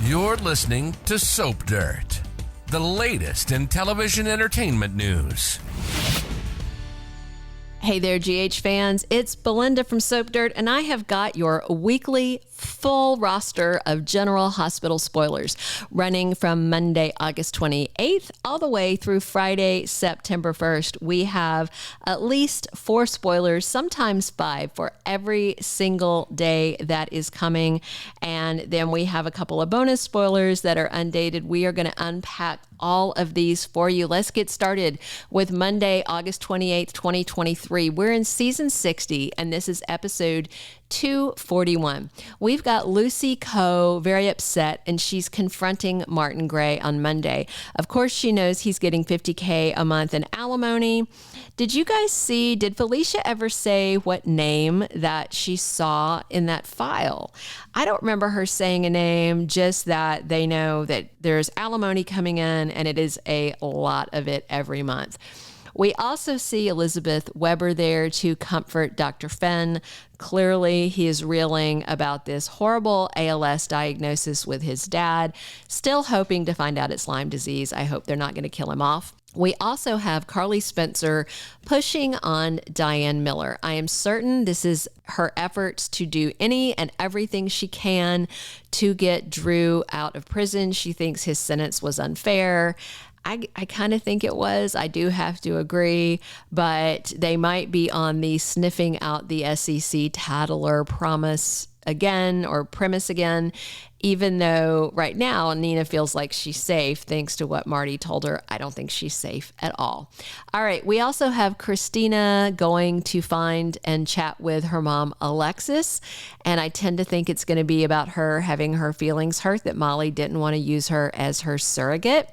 You're listening to Soap Dirt, the latest in television entertainment news. Hey there, GH fans. It's Belinda from Soap Dirt, and I have got your weekly full roster of General Hospital spoilers running from Monday, August 28th, all the way through Friday, September 1st. We have at least 4 spoilers, sometimes 5, for every single day that is coming. And then we have a couple of bonus spoilers that are undated. We are going to unpack all of these for you. Let's get started with Monday, August 28th, 2023. We're in season 60, and this is episode 241. We've got Lucy Coe very upset, and she's confronting Martin Gray on Monday. Of course, she knows he's getting $50K a month in alimony. Did you guys see, did Felicia ever say what name that she saw in that file? I don't remember her saying a name, just that they know that there's alimony coming in, and it is a lot of it every month. We also see Elizabeth Weber there to comfort Dr. Fenn. Clearly, he is reeling about this horrible ALS diagnosis with his dad, still hoping to find out it's Lyme disease. I hope they're not going to kill him off. We also have Carly Spencer pushing on Diane Miller. I am certain this is her efforts to do any and everything she can to get Drew out of prison. She thinks his sentence was unfair. I kind of think it was. I do have to agree, but they might be on the sniffing out the SEC tattler promise again, or premise again, even though right now Nina feels like she's safe thanks to what Marty told her. I don't think she's safe at all. All right, we also have Christina going to find and chat with her mom, Alexis, and I tend to think it's going to be about her having her feelings hurt that Molly didn't want to use her as her surrogate.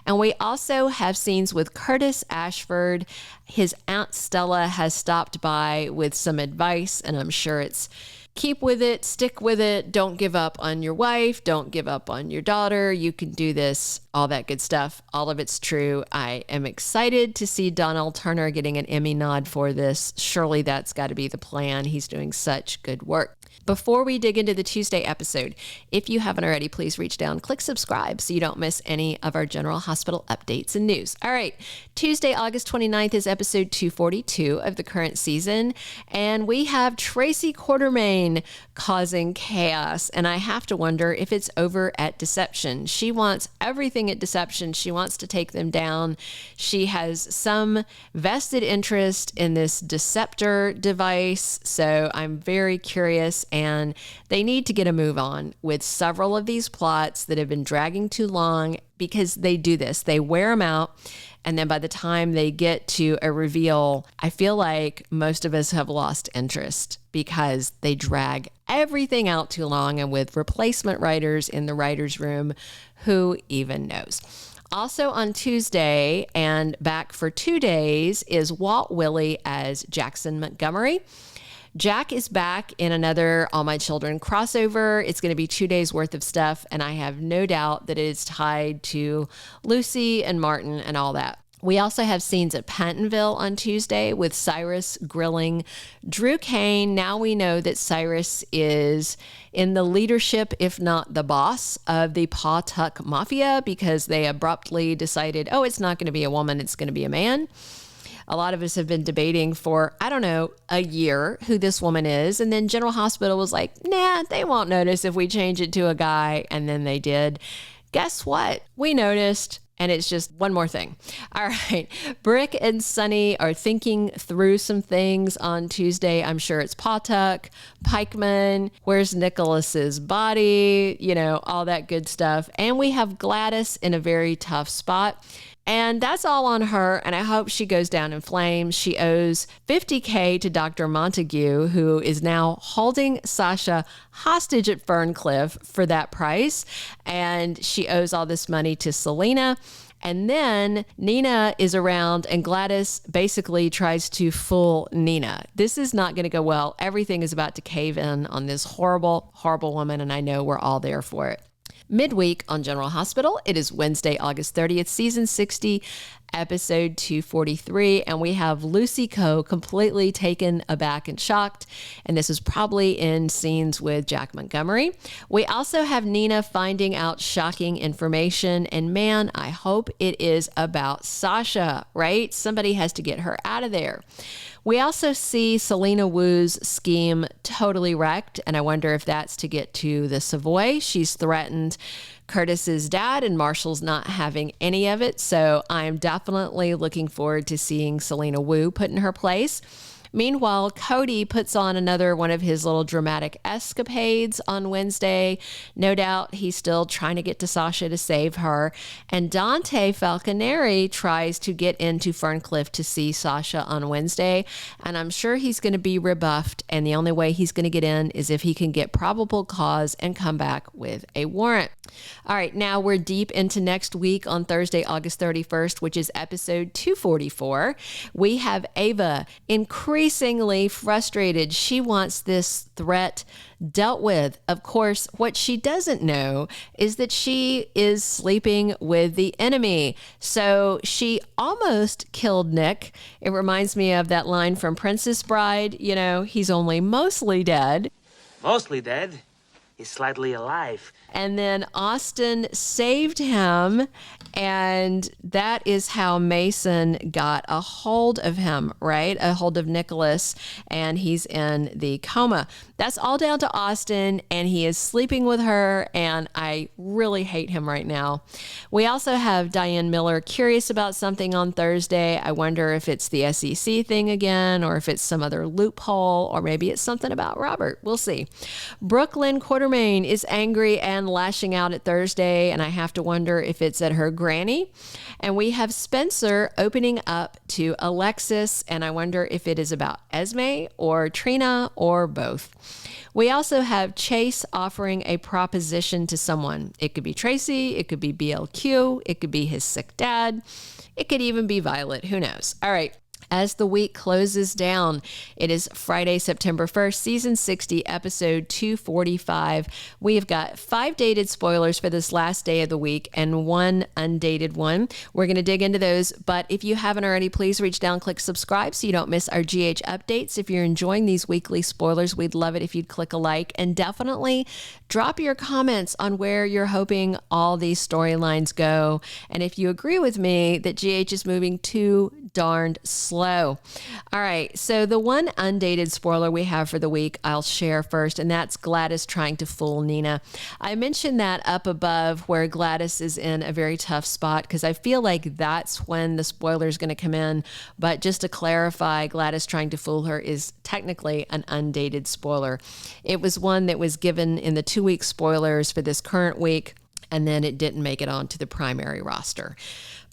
And we also have scenes with Curtis Ashford. His Aunt Stella has stopped by with some advice, and I'm sure it's keep with it, stick with it, don't give up on your wife, don't give up on your daughter, you can do this, all that good stuff. All of it's true. I am excited to see Donald Turner getting an Emmy nod for this. Surely that's got to be the plan. He's doing such good work. Before we dig into the Tuesday episode, if you haven't already, please reach down, click subscribe so you don't miss any of our General Hospital updates and news. All right, Tuesday, August 29th is episode 242 of the current season, and we have Tracy Quartermain causing chaos, and I have to wonder if it's over at Deception. She wants everything at Deception. She wants to take them down. She has some vested interest in this Deceptor device, so I'm very curious, and they need to get a move on with several of these plots that have been dragging too long, because they do this. They wear them out, and then by the time they get to a reveal, I feel like most of us have lost interest because they drag everything out too long, and with replacement writers in the writer's room, who even knows? Also on Tuesday and back for 2 days is Walt Willey as Jackson Montgomery. Jack is back in another All My Children crossover. It's going to be 2 days worth of stuff, and I have no doubt that it is tied to Lucy and Martin and all that. We also have scenes at Pentonville on Tuesday with Cyrus grilling Drew Cain. Now we know that Cyrus is in the leadership, if not the boss, of the Paw Tuck Mafia, because they abruptly decided, oh, it's not going to be a woman, it's going to be a man. A lot of us have been debating for, I don't know, a year who this woman is. And then General Hospital was like, nah, they won't notice if we change it to a guy. And then they did. Guess what? We noticed. And it's just one more thing. All right. Brick and Sunny are thinking through some things on Tuesday. I'm sure it's Pawtuck, Pikeman, where's Nicholas's body, you know, all that good stuff. And we have Gladys in a very tough spot. And that's all on her, and I hope she goes down in flames. She owes $50K to Dr. Montague, who is now holding Sasha hostage at Ferncliff for that price. And she owes all this money to Selina. And then Nina is around, and Gladys basically tries to fool Nina. This is not going to go well. Everything is about to cave in on this horrible, horrible woman, and I know we're all there for it. Midweek on General Hospital, it is Wednesday, August 30th, season 60, episode 243. And we have Lucy Coe completely taken aback and shocked. And this is probably in scenes with Jack Montgomery. We also have Nina finding out shocking information. And man, I hope it is about Sasha, right? Somebody has to get her out of there. We also see Selina Wu's scheme totally wrecked, and I wonder if that's to get to the Savoy. She's threatened Curtis's dad, and Marshall's not having any of it, so I am definitely looking forward to seeing Selina Wu put in her place. Meanwhile, Cody puts on another one of his little dramatic escapades on Wednesday. No doubt he's still trying to get to Sasha to save her. And Dante Falconeri tries to get into Ferncliff to see Sasha on Wednesday. And I'm sure he's going to be rebuffed. And the only way he's going to get in is if he can get probable cause and come back with a warrant. All right, now we're deep into next week on Thursday, August 31st, which is episode 244. We have Ava increasingly frustrated. She wants this threat dealt with. Of course, what she doesn't know is that she is sleeping with the enemy. So she almost killed Nick. It reminds me of that line from Princess Bride, you know, he's only mostly dead. Mostly dead. He's slightly alive. And then Austin saved him, and that is how Mason got a hold of him, right? A hold of Nicholas, and he's in the coma. That's all down to Austin, and he is sleeping with her, and I really hate him right now. We also have Diane Miller curious about something on Thursday. I wonder if it's the SEC thing again, or if it's some other loophole, or maybe it's something about Robert. We'll see. Brooklyn Quartermain is angry and lashing out at Thursday, and I have to wonder if it's at her granny. And we have Spencer opening up to Alexis, and I wonder if it is about Esme or Trina or both. We also have Chase offering a proposition to someone. It could be Tracy, it could be BLQ, it could be his sick dad, it could even be Violet, who knows? All right. As the week closes down, it is Friday, September 1st, season 60, episode 245. We have got 5 dated spoilers for this last day of the week and 1 undated one. We're going to dig into those, but if you haven't already, please reach down, click subscribe so you don't miss our GH updates. If you're enjoying these weekly spoilers, we'd love it if you'd click a like, and definitely drop your comments on where you're hoping all these storylines go. And if you agree with me that GH is moving too darned slow. All right, so the one undated spoiler we have for the week I'll share first, and that's Gladys trying to fool Nina. I mentioned that up above where Gladys is in a very tough spot because I feel like that's when the spoiler is going to come in. But just to clarify, Gladys trying to fool her is technically an undated spoiler. It was one that was given in the 2-week spoilers for this current week, and then it didn't make it onto the primary roster.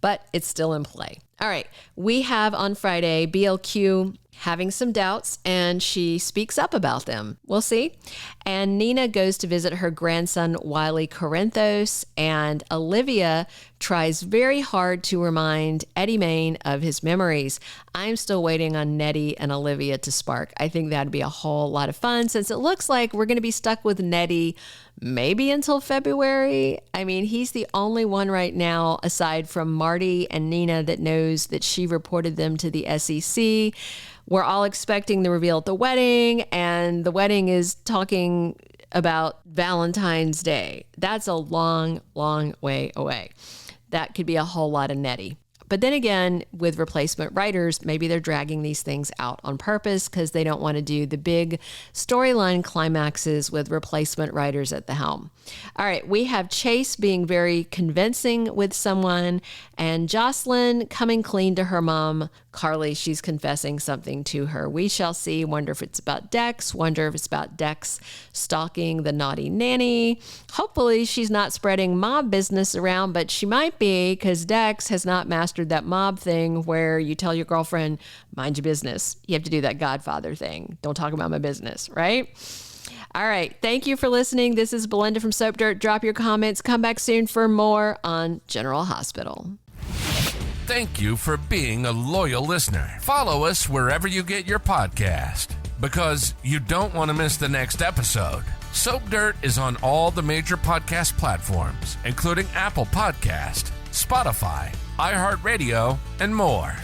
But it's still in play. All right, we have on Friday BLQ having some doubts, and she speaks up about them. We'll see. And Nina goes to visit her grandson, Wiley Corinthos, and Olivia tries very hard to remind Eddie Main of his memories. I'm still waiting on Nettie and Olivia to spark. I think that'd be a whole lot of fun, since it looks like we're going to be stuck with Nettie maybe until February. I mean, he's the only one right now, aside from Marty and Nina, that knows that she reported them to the SEC. We're all expecting the reveal at the wedding, and the wedding is talking about Valentine's Day. That's a long, long way away. That could be a whole lot of Nettie. But then again, with replacement writers, maybe they're dragging these things out on purpose because they don't want to do the big storyline climaxes with replacement writers at the helm. All right, we have Chase being very convincing with someone, and Jocelyn coming clean to her mom, Carly. She's confessing something to her. We shall see. Wonder if it's about Dex. Wonder if it's about Dex stalking the naughty nanny. Hopefully she's not spreading mob business around, but she might be, because Dex has not mastered that mob thing where you tell your girlfriend, mind your business. You have to do that Godfather thing. Don't talk about my business, right? All right. Thank you for listening. This is Belinda from Soap Dirt. Drop your comments. Come back soon for more on General Hospital. Thank you for being a loyal listener. Follow us wherever you get your podcast, because you don't want to miss the next episode. Soap Dirt is on all the major podcast platforms, including Apple Podcast, Spotify, iHeartRadio, and more.